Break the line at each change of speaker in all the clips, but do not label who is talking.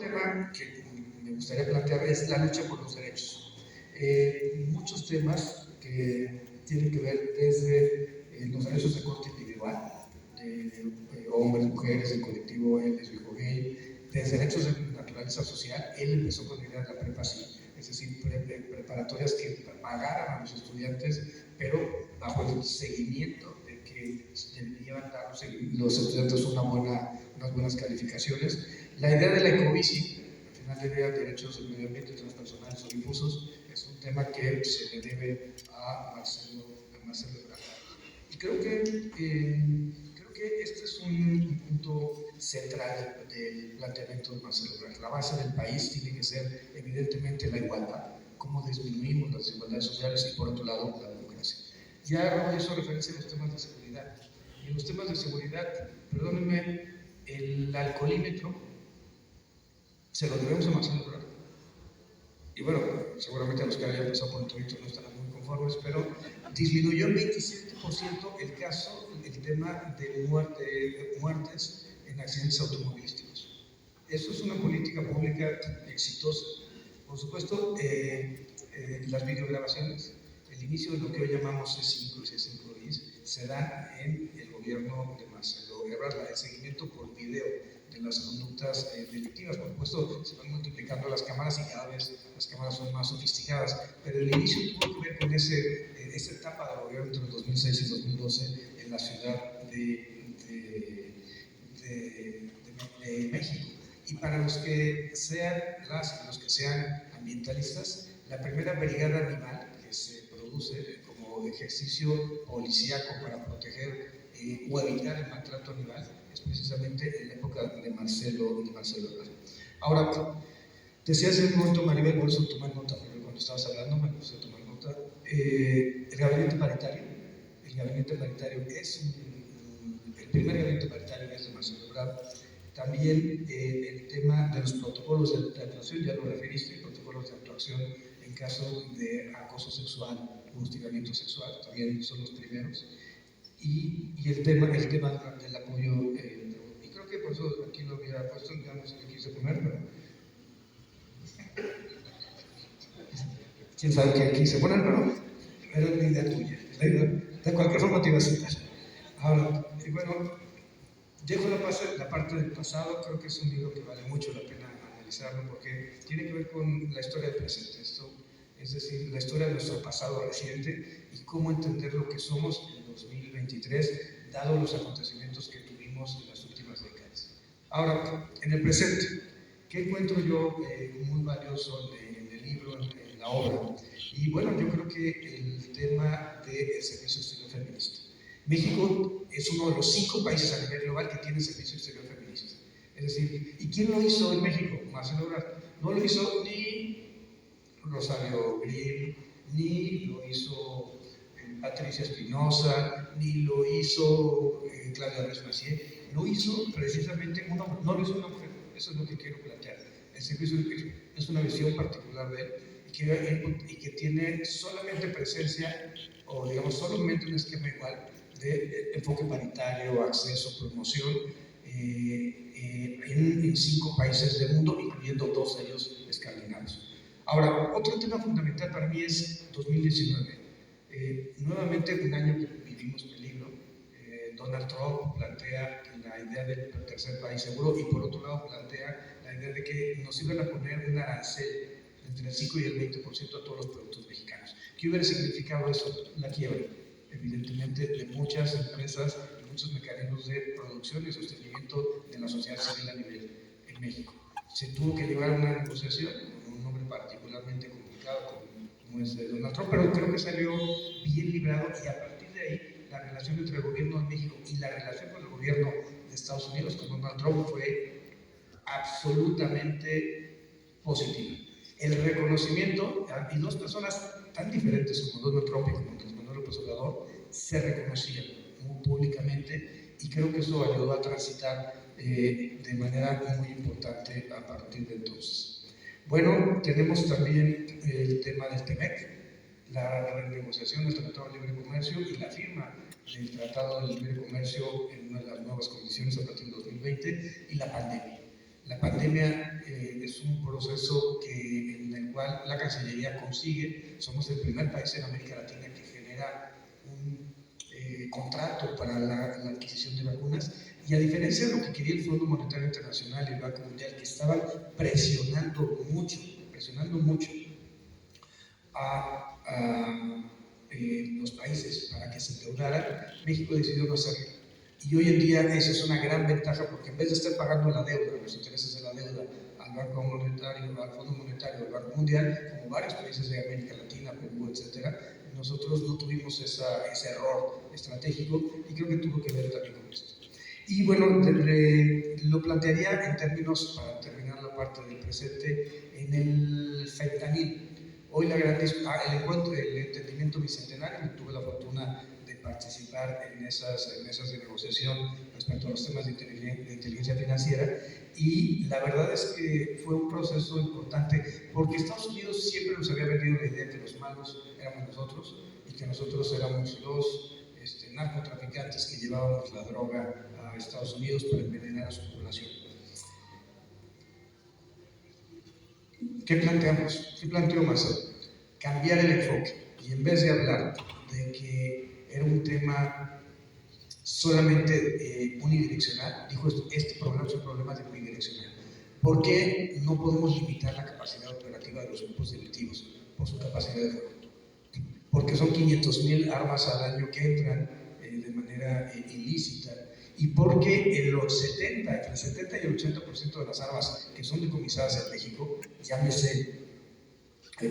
tema que me gustaría plantear es la lucha por los derechos. Muchos temas que tienen que ver desde los derechos de corte individual, de hombres, mujeres, del colectivo lésbico gay, desde derechos de naturaleza social. Él empezó con la idea de la prepa sí, es decir, preparatorias que pagaran a los estudiantes, pero bajo el seguimiento de que deberían dar los estudiantes unas buenas calificaciones. La idea de la ecobici, al final del día, derechos del medio ambiente transpersonales o difusos, es un tema que se le debe a Marcelo Ebrard. Y creo que este es un punto central del planteamiento de Marcelo Ebrard. La base del país tiene que ser, evidentemente, la igualdad, cómo disminuimos las desigualdades sociales y, por otro lado, la democracia. Ya Raúl hizo referencia a los temas de seguridad. Y en los temas de seguridad, perdónenme, el alcoholímetro se lo debemos a Marcelo Ebrard. Y bueno, seguramente los que hayan pasado por el Torito no estarán muy conformes, pero disminuyó en 27% el tema de muertes en accidentes automovilísticos. Eso es una política pública exitosa. Por supuesto, las videograbaciones, el inicio de lo que hoy llamamos C5 y C5IS, se da en el gobierno de Marcelo Ebrard, el seguimiento por video de las conductas delictivas. Por supuesto, se van multiplicando las cámaras y cada vez las cámaras son más sofisticadas, pero el inicio tuvo que ver con esa etapa del gobierno entre 2006 y 2012 en la ciudad de México. Y para los que sean ambientalistas, la primera brigada animal que se produce como ejercicio policíaco para proteger o evitar el maltrato animal es precisamente en la época de Marcelo Ebrard. Ahora, decía hace un momento, Maribel, por eso tomar nota, porque cuando estabas hablando me puse a tomar nota. El gabinete paritario es el primer gabinete paritario es de Marcelo Ebrard. También el tema de los protocolos de actuación, ya lo referiste, protocolos de actuación en caso de acoso sexual o hostigamiento sexual, también son los primeros. Y el tema del apoyo, y creo que por eso aquí lo hubiera puesto, ya no sé qué quise poner, pero quién sabe qué quise poner, pero era la idea tuya, de cualquier forma te iba a citar. Ahora, y bueno, dejo la parte del pasado. Creo que es un libro que vale mucho la pena analizarlo porque tiene que ver con la historia del presente, es decir, la historia de nuestro pasado reciente y cómo entender lo que somos en 2023, dado los acontecimientos que tuvimos en las últimas décadas. Ahora, en el presente, ¿qué encuentro yo muy valioso en el libro, en la obra? Y bueno, yo creo que el tema del servicio exterior feminista. México es uno de los 5 países a nivel global que tiene servicio exterior feminista. Es decir, ¿y quién lo hizo en México? Marcelo Ebrard. No lo hizo ni Rosario Grill, ni lo hizo Patricia Espinosa, ni lo hizo Claudia Resmacié. Lo hizo precisamente un hombre, no lo hizo una mujer. Eso es lo que quiero plantear. El servicio es una visión particular de él y que tiene solamente presencia, o digamos solamente un esquema igual de enfoque paritario, acceso, promoción en 5 países del mundo, incluyendo 2 de ellos escandinavos. Ahora, otro tema fundamental para mí es 2019. Nuevamente, un año que vivimos peligro. Donald Trump plantea la idea del tercer país seguro y por otro lado plantea la idea de que nos iban a poner un arancel entre el 5 y el 20% a todos los productos mexicanos. ¿Qué hubiera significado eso? La quiebra, evidentemente, de muchas empresas y muchos mecanismos de producción y sostenimiento de la sociedad civil a nivel en México. Se tuvo que llevar una negociación con un hombre particularmente complicado como es Donald Trump, pero creo que salió bien librado y a partir de ahí la relación entre el gobierno de México y la relación con el gobierno de Estados Unidos con Donald Trump fue absolutamente positiva. El reconocimiento, y 2 personas tan diferentes como Donald Trump y como Andrés Manuel López Obrador se reconocían muy públicamente y creo que eso ayudó a transitar de manera muy importante a partir de entonces. Bueno, tenemos también el tema del TEMEC, la renegociación del Tratado de Libre Comercio y la firma del Tratado de Libre Comercio en una de las nuevas condiciones a partir de 2020 y la pandemia. La pandemia es un proceso en el cual la Cancillería consigue, somos el primer país en América Latina que genera un contrato para la adquisición de vacunas, y a diferencia de lo que quería el Fondo Monetario Internacional y el Banco Mundial, que estaban presionando mucho a los países para que se endeudaran, México decidió no hacerlo. Y hoy en día esa es una gran ventaja, porque en vez de estar pagando la deuda, los intereses de la deuda, al Banco Monetario, al Fondo Monetario, al Banco Mundial, como varios países de América Latina, Perú, etcétera, nosotros no tuvimos ese error estratégico, y creo que tuvo que ver también con esto. Y bueno, lo plantearía en términos, para terminar la parte del presente, en el fentanil. Hoy el entendimiento bicentenario, tuve la fortuna de participar en esas mesas de negociación respecto a los temas de inteligencia financiera, y la verdad es que fue un proceso importante, porque Estados Unidos siempre nos había vendido la idea que los malos éramos nosotros, y que nosotros éramos los narcotraficantes que llevábamos la droga a Estados Unidos para envenenar a su población. ¿Qué planteamos? ¿Qué planteó Marcelo? Cambiar el enfoque, y en vez de hablar de que era un tema solamente unidireccional, dijo: este problema es un problema de unidireccional. ¿Por qué no podemos limitar la capacidad operativa de los grupos delictivos por su capacidad de fuego? Porque son 500,000 armas al año que entran de manera ilícita, y porque entre el 70 y el 80% de las armas que son decomisadas en México, llámese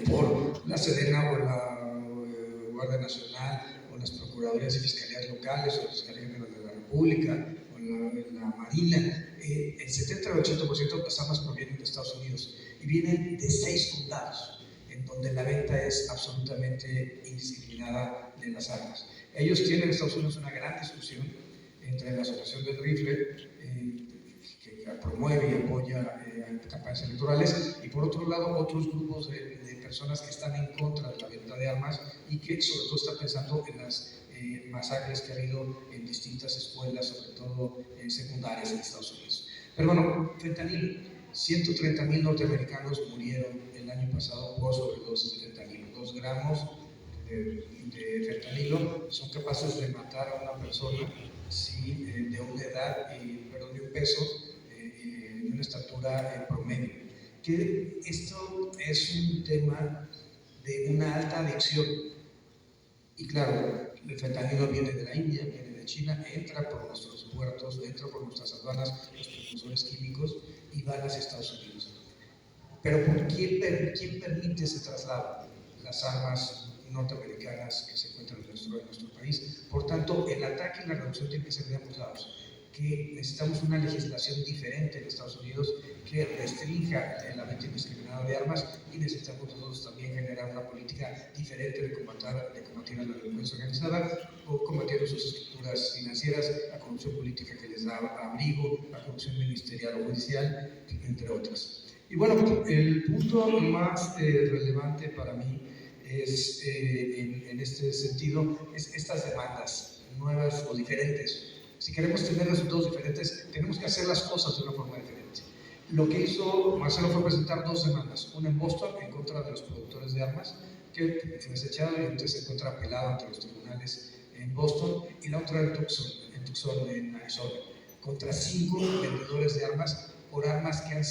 por la Sedena o la Guardia Nacional, o las Procuradurías y Fiscalías locales, o las Fiscalías Generales de la República, o la Marina, el 70 al 80% de las armas provienen de Estados Unidos, y vienen de 6 condados, en donde la venta es absolutamente indiscriminada de las armas. Ellos tienen en Estados Unidos una gran discusión entre la Asociación del Rifle, que promueve y apoya campañas electorales, y por otro lado otros grupos de personas que están en contra de la venta de armas, y que sobre todo están pensando en las masacres que ha habido en distintas escuelas, sobre todo secundarias en Estados Unidos. Pero bueno, fentanilo. 130,000 norteamericanos murieron el año pasado por sobredosis de fentanilo. 2 gramos de fentanilo son capaces de matar a una persona de una edad, de un peso, de una estatura promedio. Que esto es un tema de una alta adicción. Y claro, el fentanilo viene de la India, viene de China, entra por nuestros puertos, entra por nuestras aduanas, los precursores químicos, y van hacia Estados Unidos. Pero ¿por quién permite ese traslado? Las armas norteamericanas que se encuentran en nuestro país. Por tanto, el ataque y la reducción tienen que ser de ambos lados. Que necesitamos una legislación diferente en Estados Unidos que restrinja la venta indiscriminada de armas, y necesitamos nosotros también generar una política diferente de combatir a la delincuencia organizada, o combatiendo sus estructuras financieras, la corrupción política que les da abrigo, la corrupción ministerial o judicial, entre otras. Y bueno, el punto más relevante para mí es, en este sentido, es estas demandas nuevas o diferentes. Si queremos tener resultados diferentes, tenemos que hacer las cosas de una forma diferente. Lo que hizo Marcelo fue presentar 2 demandas, una en Boston en contra de los productores de armas, que fue desechada y entonces se encuentra apelada ante los tribunales en Boston, y la otra en Tucson, en Arizona, contra 5 vendedores de armas, por armas que han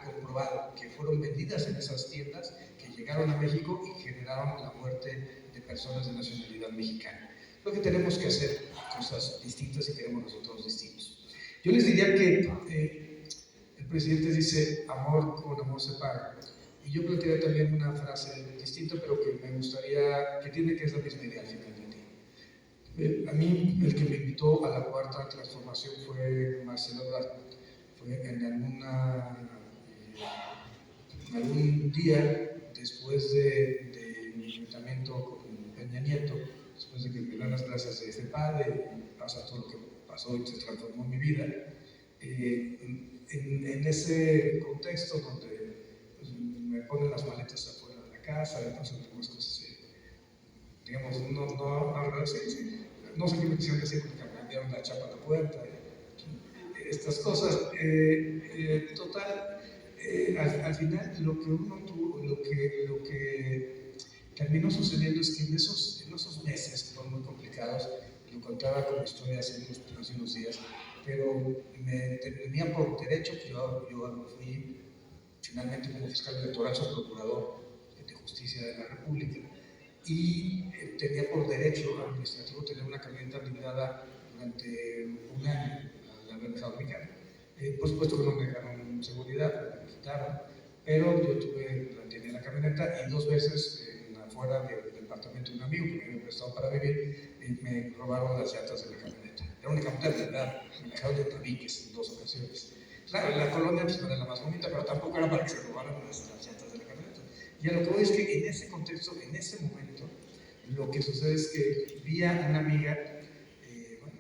comprobado que fueron vendidas en esas tiendas, que llegaron a México y generaron la muerte de personas de nacionalidad mexicana. Lo que tenemos que hacer cosas distintas, y queremos nosotros distintos. Yo les diría que el presidente dice: amor con amor se paga, y yo plantearía también una frase distinta, pero que me gustaría, que es la misma idea al final del día. A mí el que me invitó a la cuarta transformación fue Marcelo Ebrard. Fue en algún día después de mi enfrentamiento con Peña Nieto, después de que me dan las clases de CEPAD, pasa todo lo que pasó y se transformó mi vida. En ese contexto donde pues, me ponen las maletas afuera de la casa, me pasan algunas cosas, digamos, no sé qué me quisieron decir, porque me cambiaron la chapa a la puerta, estas cosas. Total, al final lo que uno tuvo, lo que terminó sucediendo es que en esos meses que fueron muy complicados, lo contaba con mi historia hace unos días, pero me tenía por derecho que yo fui finalmente como fiscal electoral, soy procurador de justicia de la República, y tenía por derecho administrativo tener una camioneta blindada durante un año al haber dejado mi cargo. Por supuesto que no me dejaron seguridad, me quitaron, pero yo tenía la camioneta y 2 veces afuera del departamento de un amigo que me había prestado para vivir, me robaron las llantas de la camioneta. Era una camioneta blindada, me dejaron de tabiques en 2 ocasiones. Claro, la colonia pues, no era la más bonita, pero tampoco era para que se robaran las llantas de la camioneta. Y a lo que voy es que en ese contexto, en ese momento, lo que sucede es que vi a una amiga,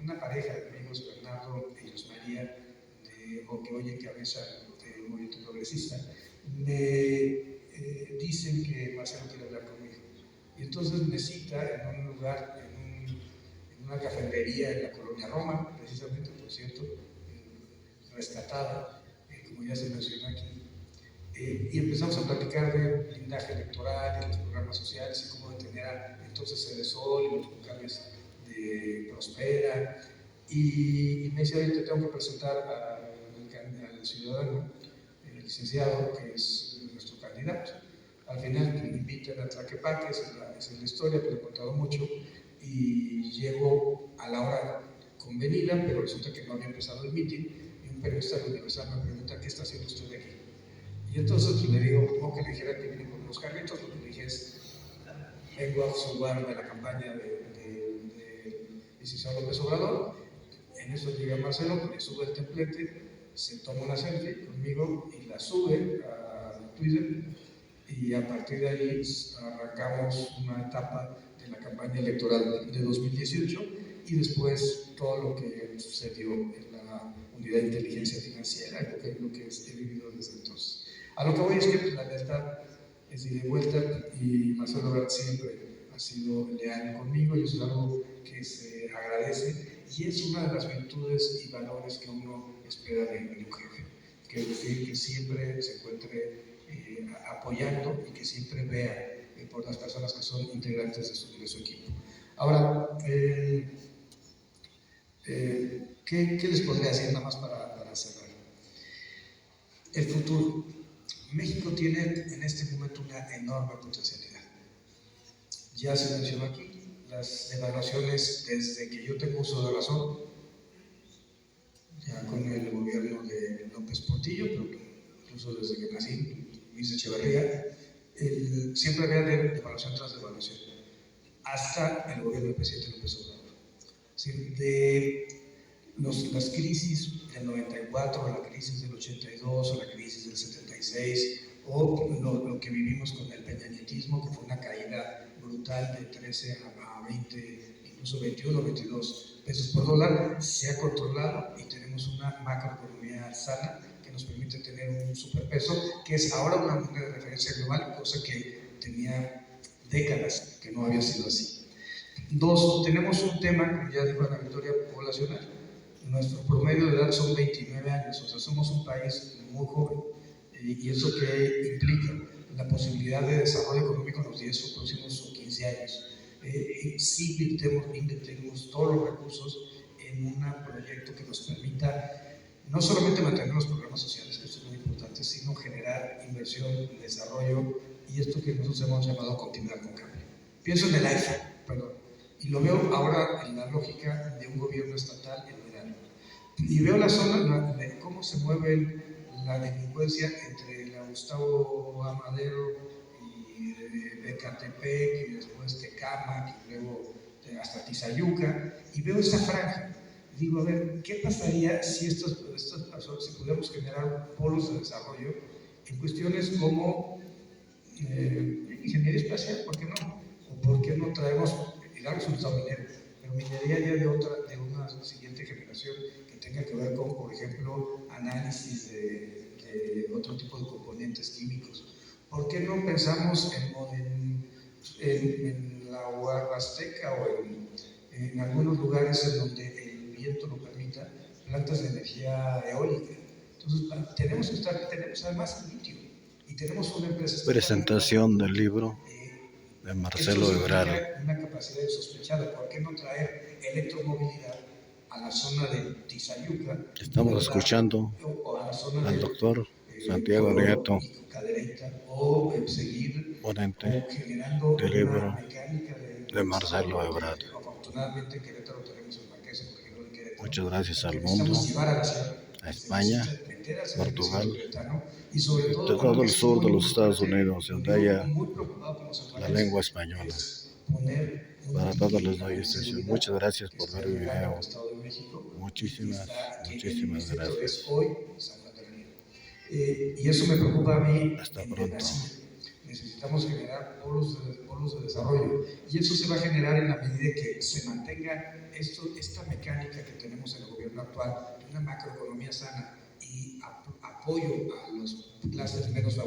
una pareja de amigos, Bernardo y Luz María, que hoy encabeza el movimiento progresista, me dicen que Marcelo quiere hablar conmigo. Y entonces me cita en un lugar, en una cafetería en la colonia Roma, precisamente, por cierto, rescatada, como ya se mencionó aquí, y empezamos a platicar de blindaje electoral, de los programas sociales y cómo detener entonces el Sol y los locales de Prospera. Y me dice, oye, te tengo que presentar al ciudadano, el licenciado, que es nuestro candidato. Al final me invitan a Tlaquepaque, esa es la historia que le he contado mucho, y llego a la hora convenida, pero resulta que no había empezado el meeting, y un periodista de la universidad me pregunta, ¿qué está haciendo usted aquí? Y entonces le digo, no que le dijera que vine con los carritos, lo que le dije es, vengo a salvarme la campaña de licenciado López Obrador. En eso llega Marcelo, le sube el templete, se toma una selfie conmigo y la sube a Twitter, y a partir de ahí arrancamos una etapa de la campaña electoral de 2018 y después todo lo que sucedió en la unidad de inteligencia financiera y lo que he vivido desde entonces. A lo que voy es que la lealtad es ida y vuelta, y Marcelo Ebrard siempre ha sido leal conmigo, y eso es algo que se agradece, y es una de las virtudes y valores que uno espera de un jefe, que siempre se encuentre apoyando y que siempre vea por las personas que son integrantes de su equipo. Ahora, ¿qué les podría decir nada más para cerrar? El futuro. México tiene en este momento una enorme potencialidad. Ya se mencionó aquí, las evaluaciones desde que yo tengo uso de razón, ya con el gobierno de López Portillo, pero incluso desde que nací, Luis Echeverría, siempre había devaluación tras devaluación, hasta el gobierno del presidente López Obrador. De las crisis del 94, a la crisis del 82, a la crisis del 76, o lo que vivimos con el peñanietismo, que fue una caída brutal de 13 a 20, incluso 21 o 22 pesos por dólar, se ha controlado y tenemos una macroeconomía sana que nos permite tener un superpeso, que es ahora una moneda de referencia global, cosa que tenía décadas que no había sido así. 2, tenemos un tema, como ya dijo Ana Victoria, poblacional. Nuestro promedio de edad son 29 años, o sea, somos un país muy joven, y eso que implica la posibilidad de desarrollo económico en los 10 o próximos 15 años. Sí invertimos todos los recursos en un proyecto que nos permita no solamente mantener los programas sociales, que esto es muy importante, sino generar inversión, desarrollo, y esto que nosotros hemos llamado continuidad con cambio. Pienso en el AIFA, perdón, y lo veo ahora en la lógica de un gobierno estatal en Verano. Y veo la zona de cómo se mueve la delincuencia entre la Gustavo Amadero y Ecatepec, y después Tecámac, y luego hasta Tizayuca, y veo esa franja. Digo, a ver, ¿qué pasaría si estas personas, si pudiéramos generar polos de desarrollo en cuestiones como ingeniería espacial? ¿Por qué no? ¿O por qué no traemos, claro, es un estado minero, pero minería ya de una siguiente generación que tenga que ver con, por ejemplo, análisis de otro tipo de componentes químicos? ¿Por qué no pensamos en la Huasteca o en algunos lugares en donde el viento lo permita, plantas de energía eólica? Entonces, tenemos además el litio y tenemos una empresa.
Presentación del libro de Marcelo Ebrard.
Una capacidad insospechada. ¿Por qué no traer electromovilidad a la zona de Tizayuca?
Estamos escuchando al doctor Santiago Nieto, ponente del libro de Marcelo Ebrard. Muchas gracias al mundo, a España, Portugal y todo el sur de los Estados Unidos, donde haya la lengua española. Para todos les doy extensión. Muchas gracias por ver mi video. Muchísimas gracias.
Y eso me preocupa a mí.
Hasta pronto.
Necesitamos generar polos de desarrollo, y eso se va a generar en la medida que se mantenga esta mecánica que tenemos en el gobierno actual, de una macroeconomía sana y apoyo a las clases menos favorecidas.